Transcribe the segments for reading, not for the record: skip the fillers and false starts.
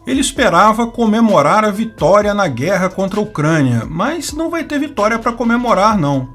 Ele esperava comemorar a vitória na guerra contra a Ucrânia, mas não vai ter vitória para comemorar não.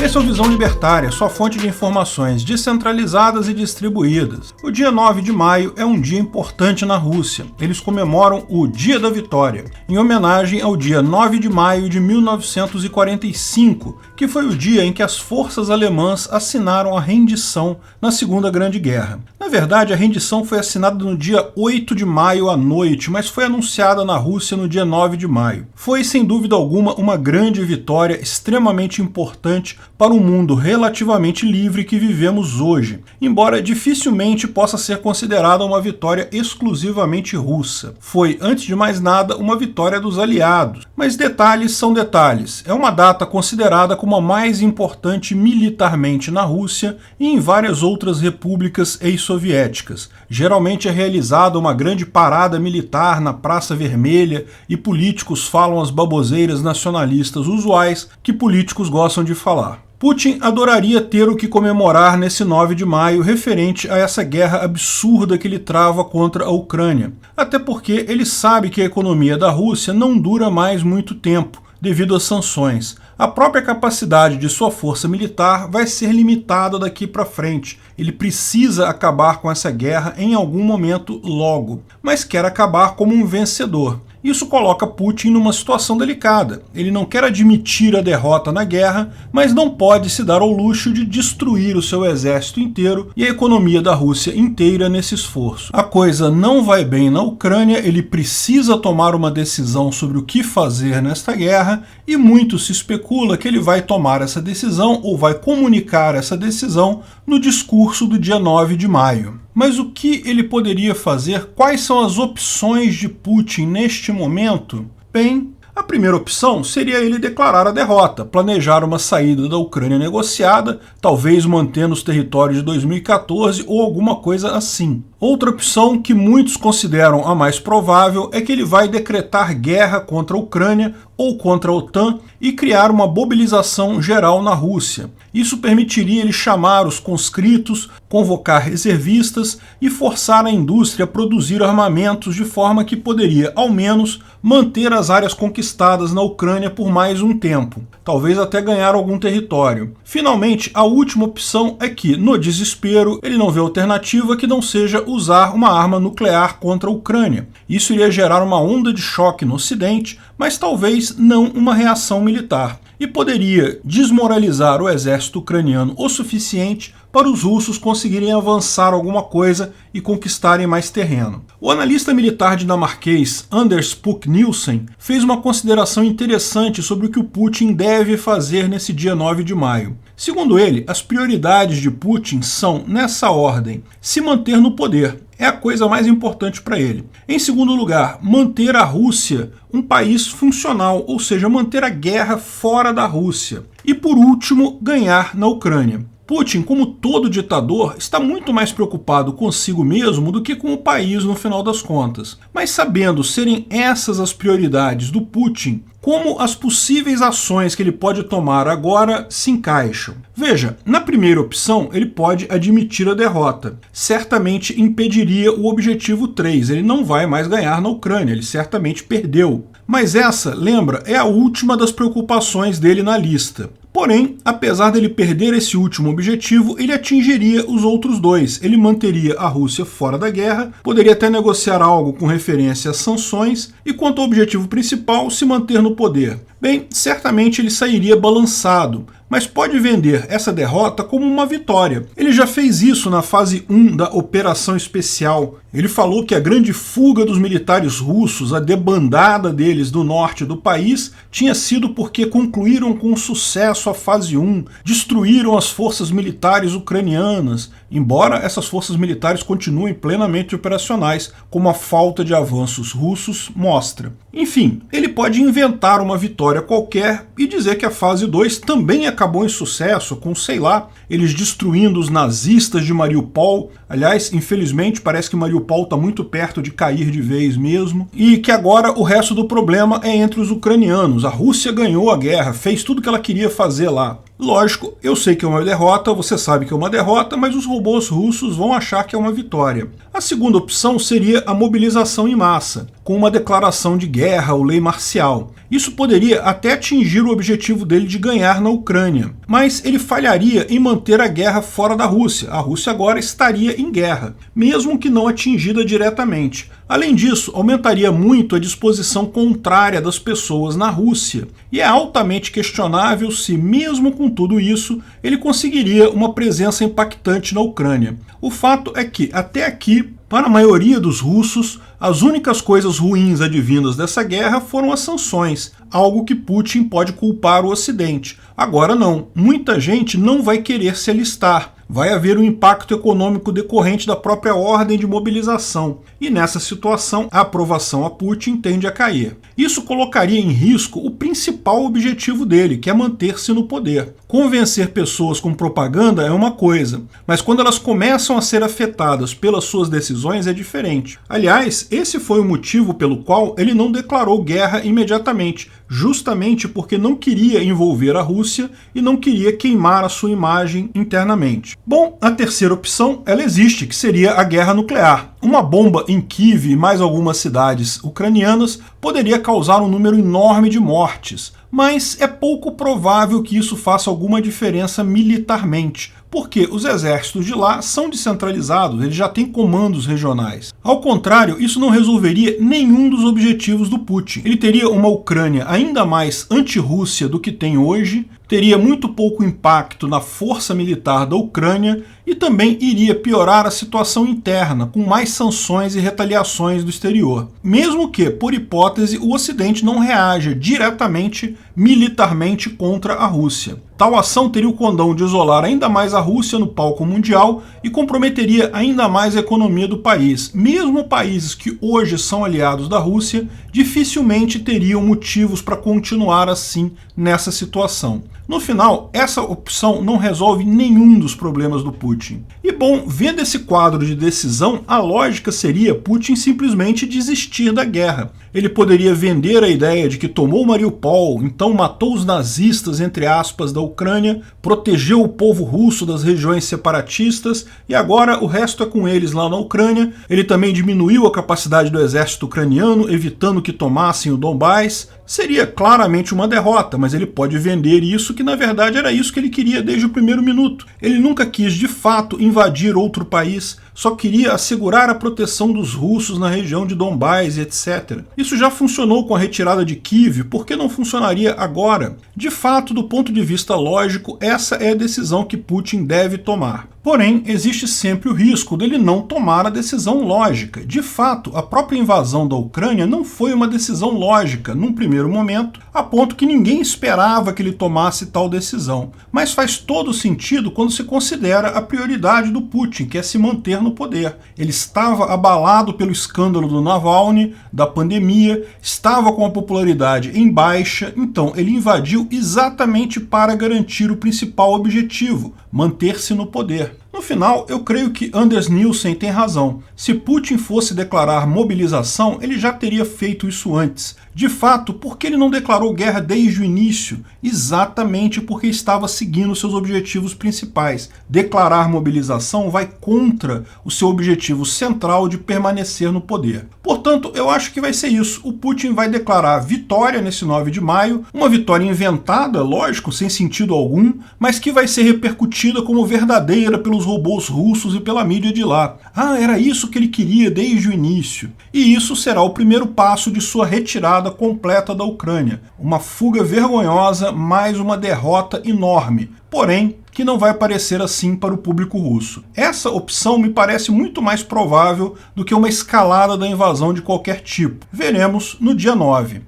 Esse é o Visão Libertária, sua fonte de informações descentralizadas e distribuídas. O dia 9 de maio é um dia importante na Rússia. Eles comemoram o Dia da Vitória, em homenagem ao dia 9 de maio de 1945, que foi o dia em que as forças alemãs assinaram a rendição na Segunda Grande Guerra. Na verdade, a rendição foi assinada no dia 8 de maio à noite, mas foi anunciada na Rússia no dia 9 de maio. Foi, sem dúvida alguma, uma grande vitória extremamente importante para o mundo relativamente livre que vivemos hoje, embora dificilmente possa ser considerada uma vitória exclusivamente russa. Foi, antes de mais nada, uma vitória dos aliados. Mas detalhes são detalhes. É uma data considerada como a mais importante militarmente na Rússia e em várias outras repúblicas ex-soviéticas. Geralmente é realizada uma grande parada militar na Praça Vermelha e políticos falam as baboseiras nacionalistas usuais que políticos gostam de falar. Putin adoraria ter o que comemorar nesse 9 de maio referente a essa guerra absurda que ele trava contra a Ucrânia. Até porque ele sabe que a economia da Rússia não dura mais muito tempo, devido às sanções. A própria capacidade de sua força militar vai ser limitada daqui para frente. Ele precisa acabar com essa guerra em algum momento logo, mas quer acabar como um vencedor. Isso coloca Putin numa situação delicada. Ele não quer admitir a derrota na guerra, mas não pode se dar ao luxo de destruir o seu exército inteiro e a economia da Rússia inteira nesse esforço. A coisa não vai bem na Ucrânia, ele precisa tomar uma decisão sobre o que fazer nesta guerra e muito se especula que ele vai tomar essa decisão ou vai comunicar essa decisão no discurso do dia 9 de maio. Mas o que ele poderia fazer? Quais são as opções de Putin neste momento? Bem, a primeira opção seria ele declarar a derrota, planejar uma saída da Ucrânia negociada, talvez mantendo os territórios de 2014 ou alguma coisa assim. Outra opção, que muitos consideram a mais provável, é que ele vai decretar guerra contra a Ucrânia ou contra a OTAN e criar uma mobilização geral na Rússia. Isso permitiria ele chamar os conscritos, convocar reservistas e forçar a indústria a produzir armamentos de forma que poderia, ao menos, manter as áreas conquistadas na Ucrânia por mais um tempo, talvez até ganhar algum território. Finalmente, a última opção é que, no desespero, ele não vê alternativa que não seja usar uma arma nuclear contra a Ucrânia. Isso iria gerar uma onda de choque no Ocidente, mas talvez não uma reação militar, e poderia desmoralizar o exército ucraniano o suficiente para os russos conseguirem avançar alguma coisa e conquistarem mais terreno. O analista militar dinamarquês Anders Puk Nielsen fez uma consideração interessante sobre o que o Putin deve fazer nesse dia 9 de maio. Segundo ele, as prioridades de Putin são, nessa ordem, se manter no poder. É a coisa mais importante para ele. Em segundo lugar, manter a Rússia um país funcional, ou seja, manter a guerra fora da Rússia. E por último, ganhar na Ucrânia. Putin, como todo ditador, está muito mais preocupado consigo mesmo do que com o país no final das contas. Mas sabendo serem essas as prioridades do Putin, como as possíveis ações que ele pode tomar agora se encaixam? Veja, na primeira opção, ele pode admitir a derrota. Certamente impediria o objetivo 3, ele não vai mais ganhar na Ucrânia, ele certamente perdeu. Mas essa, lembra, é a última das preocupações dele na lista. Porém, apesar dele perder esse último objetivo, ele atingiria os outros dois. Ele manteria a Rússia fora da guerra, poderia até negociar algo com referência às sanções, e quanto ao objetivo principal, se manter no poder. Bem, certamente ele sairia balançado, mas pode vender essa derrota como uma vitória. Ele já fez isso na fase 1 da Operação Especial. Ele falou que a grande fuga dos militares russos, a debandada deles do norte do país, tinha sido porque concluíram com sucesso a fase 1, destruíram as forças militares ucranianas, embora essas forças militares continuem plenamente operacionais, como a falta de avanços russos mostra. Enfim, ele pode inventar uma vitória qualquer e dizer que a fase 2 também acabou em sucesso, com, sei lá, eles destruindo os nazistas de Mariupol. Aliás, infelizmente, parece que Mariupol está muito perto de cair de vez mesmo, e que agora o resto do problema é entre os ucranianos. A Rússia ganhou a guerra, fez tudo o que ela queria fazer lá. Lógico, eu sei que é uma derrota, você sabe que é uma derrota, mas os robôs russos vão achar que é uma vitória. A segunda opção seria a mobilização em massa, com uma declaração de guerra ou lei marcial. Isso poderia até atingir o objetivo dele de ganhar na Ucrânia, mas ele falharia em manter a guerra fora da Rússia. A Rússia agora estaria em guerra, mesmo que não atingida diretamente. Além disso, aumentaria muito a disposição contrária das pessoas na Rússia, e é altamente questionável se, mesmo com tudo isso, ele conseguiria uma presença impactante na Ucrânia. O fato é que, até aqui, para a maioria dos russos, as únicas coisas ruins advindas dessa guerra foram as sanções, algo que Putin pode culpar o Ocidente. Agora não, muita gente não vai querer se alistar. Vai haver um impacto econômico decorrente da própria ordem de mobilização, e nessa situação a aprovação a Putin tende a cair. Isso colocaria em risco o principal objetivo dele, que é manter-se no poder. Convencer pessoas com propaganda é uma coisa, mas quando elas começam a ser afetadas pelas suas decisões é diferente. Aliás, esse foi o motivo pelo qual ele não declarou guerra imediatamente, justamente porque não queria envolver a Rússia e não queria queimar a sua imagem internamente. Bom, a terceira opção, ela existe, que seria a guerra nuclear. Uma bomba em Kiev e mais algumas cidades ucranianas poderia causar um número enorme de mortes, mas é pouco provável que isso faça alguma diferença militarmente, porque os exércitos de lá são descentralizados, eles já têm comandos regionais. Ao contrário, isso não resolveria nenhum dos objetivos do Putin. Ele teria uma Ucrânia ainda mais anti-Rússia do que tem hoje, teria muito pouco impacto na força militar da Ucrânia e também iria piorar a situação interna, com mais sanções e retaliações do exterior. Mesmo que, por hipótese, o Ocidente não reaja diretamente militarmente contra a Rússia. Tal ação teria o condão de isolar ainda mais a Rússia no palco mundial e comprometeria ainda mais a economia do país. Mesmo países que hoje são aliados da Rússia dificilmente teriam motivos para continuar assim nessa situação. No final, essa opção não resolve nenhum dos problemas do Putin. E bom, vendo esse quadro de decisão, a lógica seria Putin simplesmente desistir da guerra. Ele poderia vender a ideia de que tomou Mariupol, então matou os nazistas, entre aspas, da Ucrânia, protegeu o povo russo das regiões separatistas e agora o resto é com eles lá na Ucrânia. Ele também diminuiu a capacidade do exército ucraniano, evitando que tomassem o Donbás. Seria claramente uma derrota, mas ele pode vender isso, que na verdade era isso que ele queria desde o primeiro minuto. Ele nunca quis de fato invadir outro país, só queria assegurar a proteção dos russos na região de Donbás e etc. Isso já funcionou com a retirada de Kiev, por que não funcionaria agora? De fato, do ponto de vista lógico, essa é a decisão que Putin deve tomar. Porém, existe sempre o risco dele não tomar a decisão lógica. De fato, a própria invasão da Ucrânia não foi uma decisão lógica, num primeiro momento, a ponto que ninguém esperava que ele tomasse tal decisão. Mas faz todo sentido quando se considera a prioridade do Putin, que é se manter no poder. Ele estava abalado pelo escândalo do Navalny, da pandemia, estava com a popularidade em baixa, então ele invadiu exatamente para garantir o principal objetivo, manter-se no poder. No final, eu creio que Anders Nielsen tem razão. Se Putin fosse declarar mobilização, ele já teria feito isso antes. De fato, por que ele não declarou guerra desde o início? Exatamente porque estava seguindo seus objetivos principais. Declarar mobilização vai contra o seu objetivo central de permanecer no poder. Portanto, eu acho que vai ser isso. O Putin vai declarar vitória nesse 9 de maio, uma vitória inventada, lógico, sem sentido algum, mas que vai ser repercutida como verdadeira pelos robôs russos e pela mídia de lá. Ah, era isso que ele queria desde o início. E isso será o primeiro passo de sua retirada completa da Ucrânia. Uma fuga vergonhosa, mais uma derrota enorme. Porém, que não vai parecer assim para o público russo. Essa opção me parece muito mais provável do que uma escalada da invasão de qualquer tipo. Veremos no dia 9.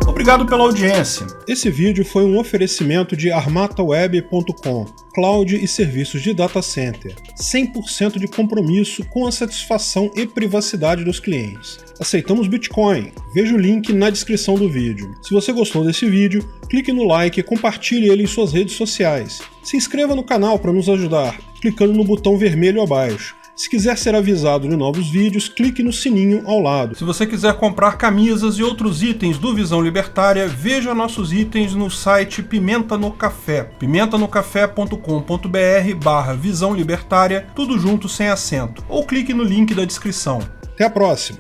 Obrigado pela audiência. Esse vídeo foi um oferecimento de armataweb.com, cloud e serviços de data center. 100% de compromisso com a satisfação e privacidade dos clientes. Aceitamos Bitcoin. Veja o link na descrição do vídeo. Se você gostou desse vídeo, clique no like e compartilhe ele em suas redes sociais. Se inscreva no canal para nos ajudar, clicando no botão vermelho abaixo. Se quiser ser avisado de novos vídeos, clique no sininho ao lado. Se você quiser comprar camisas e outros itens do Visão Libertária, veja nossos itens no site Pimenta no Café, pimentanocafé.com.br/Visão Libertária, tudo junto sem acento, ou clique no link da descrição. Até a próxima!